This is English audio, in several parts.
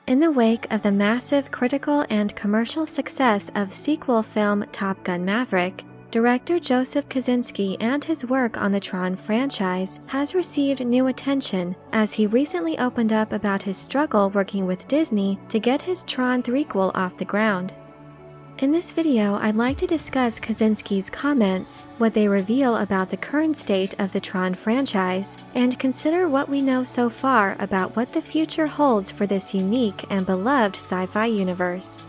In the wake of the massive critical and commercial success of sequel film Top Gun: Maverick, director Joseph Kosinki and his work on the Tron franchise has received new attention as he recently opened up about his struggle working with Disney to get his Tron threequel off the ground. In this video, I'd like to discuss Kosinski's comments, what they reveal about the current state of the Tron franchise, and consider what we know so far about what the future holds for this unique and beloved sci-fi universe.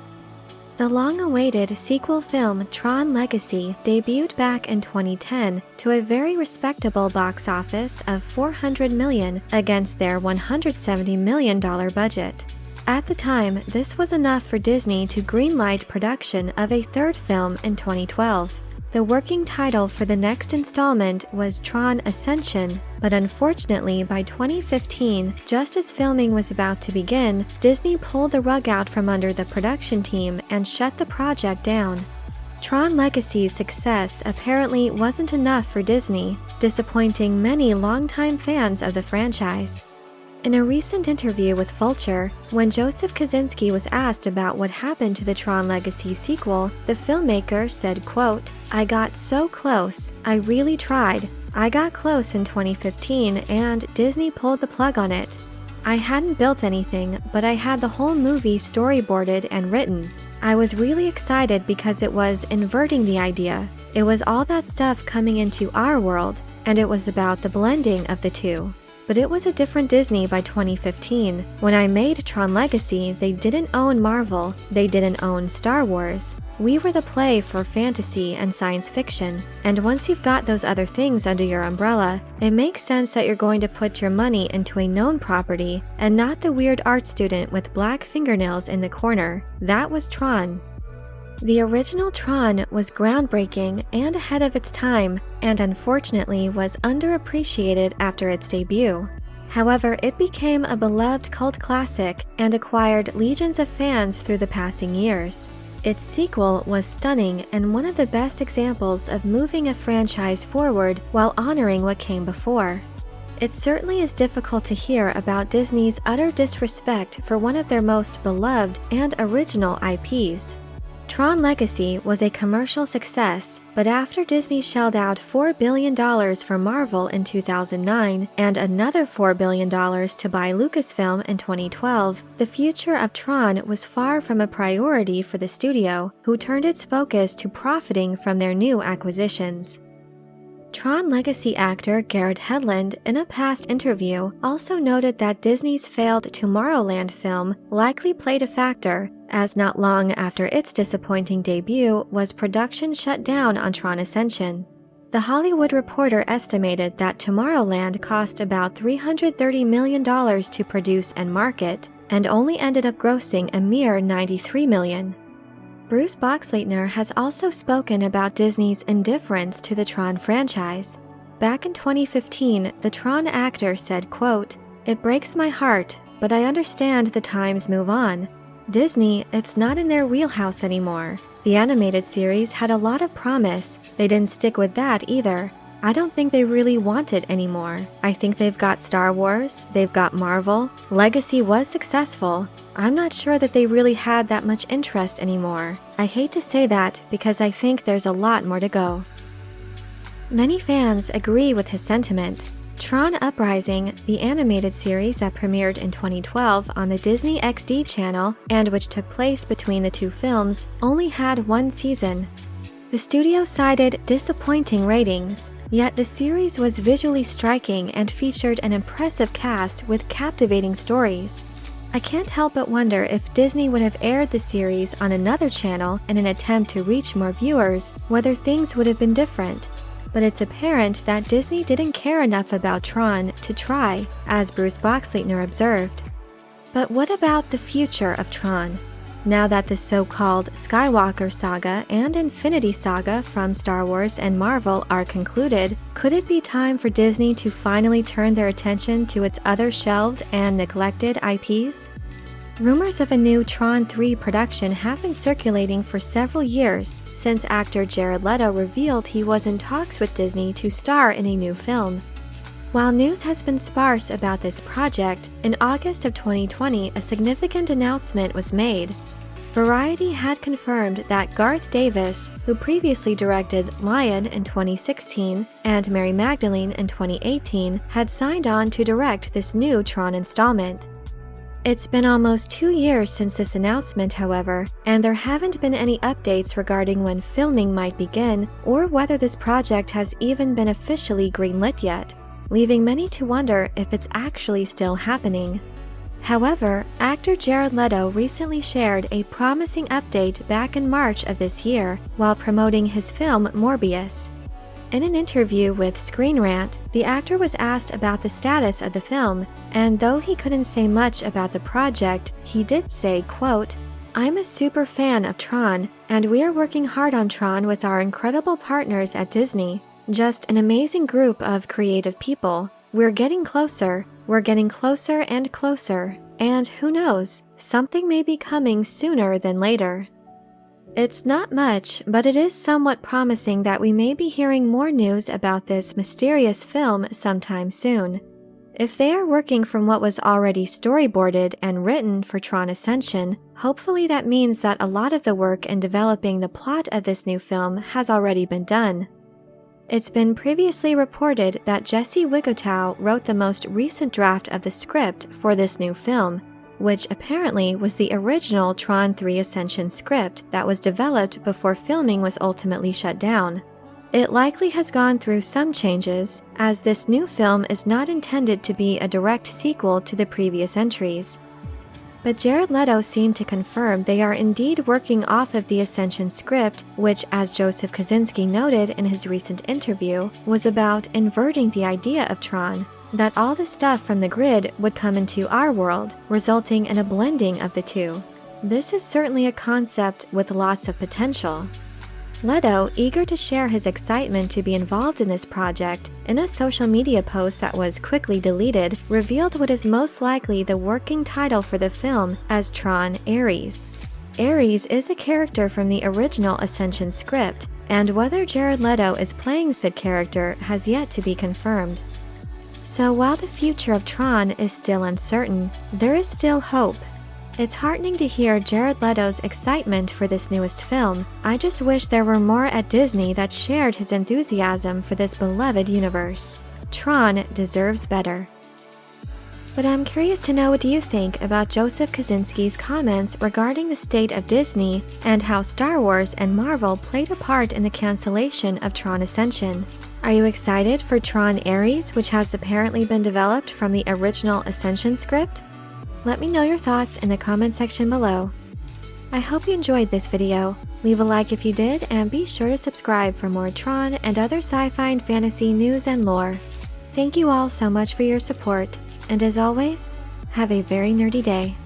The long-awaited sequel film Tron Legacy debuted back in 2010 to a very respectable box office of $400 million against their $170 million budget. At the time, this was enough for Disney to greenlight production of a third film in 2012. The working title for the next installment was Tron Ascension, but unfortunately by 2015, just as filming was about to begin, Disney pulled the rug out from under the production team and shut the project down. Tron Legacy's success apparently wasn't enough for Disney, disappointing many longtime fans of the franchise. In a recent interview with Vulture, when Joseph Kosinki was asked about what happened to the Tron Legacy sequel, the filmmaker said, quote, "I got so close, I really tried. I got close in 2015 and Disney pulled the plug on it. I hadn't built anything, but I had the whole movie storyboarded and written. I was really excited because it was inverting the idea. It was all that stuff coming into our world, and it was about the blending of the two. But it was a different Disney by 2015. When I made Tron Legacy, they didn't own Marvel, they didn't own Star Wars. We were the play for fantasy and science fiction, and once you've got those other things under your umbrella, it makes sense that you're going to put your money into a known property and not the weird art student with black fingernails in the corner. That was Tron." The original Tron was groundbreaking and ahead of its time, and unfortunately was underappreciated after its debut. However, it became a beloved cult classic and acquired legions of fans through the passing years. Its sequel was stunning and one of the best examples of moving a franchise forward while honoring what came before. It certainly is difficult to hear about Disney's utter disrespect for one of their most beloved and original IPs. Tron Legacy was a commercial success, but after Disney shelled out $4 billion for Marvel in 2009 and another $4 billion to buy Lucasfilm in 2012, the future of Tron was far from a priority for the studio, who turned its focus to profiting from their new acquisitions. Tron Legacy actor Garrett Hedlund, in a past interview, also noted that Disney's failed Tomorrowland film likely played a factor, as not long after its disappointing debut was production shut down on Tron Ascension. The Hollywood Reporter estimated that Tomorrowland cost about $330 million to produce and market, and only ended up grossing a mere $93 million. Bruce Boxleitner has also spoken about Disney's indifference to the Tron franchise. Back in 2015, the Tron actor said, quote, "It breaks my heart, but I understand the times move on. Disney, it's not in their wheelhouse anymore. The animated series had a lot of promise. They didn't stick with that either. I don't think they really want it anymore. I think they've got Star Wars, they've got Marvel. Legacy was successful. I'm not sure that they really had that much interest anymore. I hate to say that because I think there's a lot more to go." Many fans agree with his sentiment. Tron Uprising, the animated series that premiered in 2012 on the Disney XD channel and which took place between the two films, only had one season. The studio cited disappointing ratings, yet the series was visually striking and featured an impressive cast with captivating stories. I can't help but wonder if Disney would have aired the series on another channel in an attempt to reach more viewers, whether things would have been different. But it's apparent that Disney didn't care enough about Tron to try, as Bruce Boxleitner observed. But what about the future of Tron? Now that the so-called Skywalker saga and Infinity Saga from Star Wars and Marvel are concluded, could it be time for Disney to finally turn their attention to its other shelved and neglected IPs? Rumors of a new Tron 3 production have been circulating for several years, since actor Jared Leto revealed he was in talks with Disney to star in a new film. While news has been sparse about this project, in August of 2020 a significant announcement was made. Variety had confirmed that Garth Davis, who previously directed Lion in 2016 and Mary Magdalene in 2018, had signed on to direct this new Tron installment. It's been almost 2 years since this announcement, however, and there haven't been any updates regarding when filming might begin or whether this project has even been officially greenlit yet, leaving many to wonder if it's actually still happening. However, actor Jared Leto recently shared a promising update back in March of this year while promoting his film Morbius. In an interview with Screen Rant, the actor was asked about the status of the film, and though he couldn't say much about the project, he did say, quote, "I'm a super fan of Tron, and we are working hard on Tron with our incredible partners at Disney. Just an amazing group of creative people. We're getting closer and closer, and who knows, something may be coming sooner than later." It's not much, but it is somewhat promising that we may be hearing more news about this mysterious film sometime soon. If they are working from what was already storyboarded and written for Tron Ascension, hopefully that means that a lot of the work in developing the plot of this new film has already been done. It's been previously reported that Jesse Wigotow wrote the most recent draft of the script for this new film, which apparently was the original Tron 3 Ascension script that was developed before filming was ultimately shut down. It likely has gone through some changes, as this new film is not intended to be a direct sequel to the previous entries. But Jared Leto seemed to confirm they are indeed working off of the Ascension script, which, as Joseph Kosinki noted in his recent interview, was about inverting the idea of Tron, that all the stuff from the grid would come into our world, resulting in a blending of the two. This is certainly a concept with lots of potential. Leto, eager to share his excitement to be involved in this project, in a social media post that was quickly deleted, revealed what is most likely the working title for the film as Tron ARES. ARES is a character from the original Ascension script, and whether Jared Leto is playing said character has yet to be confirmed. So while the future of Tron is still uncertain, there is still hope. It's heartening to hear Jared Leto's excitement for this newest film. I just wish there were more at Disney that shared his enthusiasm for this beloved universe. Tron deserves better. But I'm curious to know what you think about Joseph Kosinski's comments regarding the state of Disney and how Star Wars and Marvel played a part in the cancellation of Tron Ascension. Are you excited for Tron ARES, which has apparently been developed from the original Ascension script? Let me know your thoughts in the comment section below. I hope you enjoyed this video. Leave a like if you did, and be sure to subscribe for more Tron and other sci-fi and fantasy news and lore. Thank you all so much for your support, and as always, have a very nerdy day.